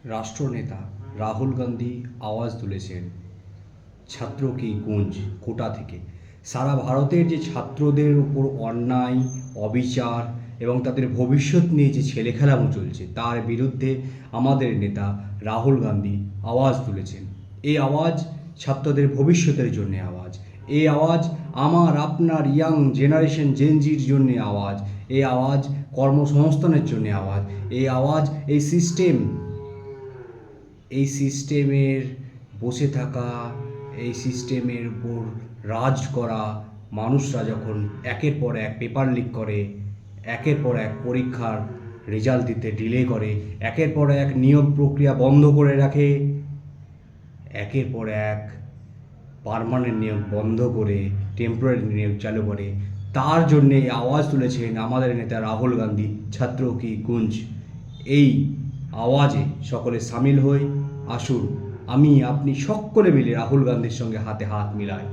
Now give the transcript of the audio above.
রাষ্ট্রনেতা রাহুল গান্ধী আওয়াজ তুলেছেন ছাত্র কি গুঞ্জ কোটা থেকে। সারা ভারতের যে ছাত্রদের উপর অন্যায়, অবিচার এবং তাদের ভবিষ্যৎ নিয়ে যে ছেলেখেলামো চলছে তার বিরুদ্ধে আমাদের নেতা রাহুল গান্ধী আওয়াজ তুলেছেন। এই আওয়াজ ছাত্রদের ভবিষ্যতের জন্যে আওয়াজ। এই আওয়াজ আমার আপনার ইয়াং জেনারেশন জেনজির জন্যে আওয়াজ। এই আওয়াজ কর্মসংস্থানের জন্যে আওয়াজ। এই আওয়াজ এই সিস্টেমের বসে থাকা, এই সিস্টেমের উপর রাজ করা মানুষরা যখন একের পর এক পেপার লিক করে, একের পর এক পরীক্ষার রেজাল্ট দিতে ডিলে করে, একের পর এক নিয়োগ প্রক্রিয়া বন্ধ করে রাখে, একের পর এক পার্মানেন্ট নিয়োগ বন্ধ করে টেম্পোরারি নিয়োগ চালু করে, তার জন্যে আওয়াজ তুলেছেন আমাদের নেতা রাহুল গান্ধী ছাত্র কি গুঞ্জ। এই আওয়াজে সকলে সামিল হই। আসুন আমি আপনি সকলে মিলে রাহুল গান্ধীর সঙ্গে হাতে হাত মিলাই।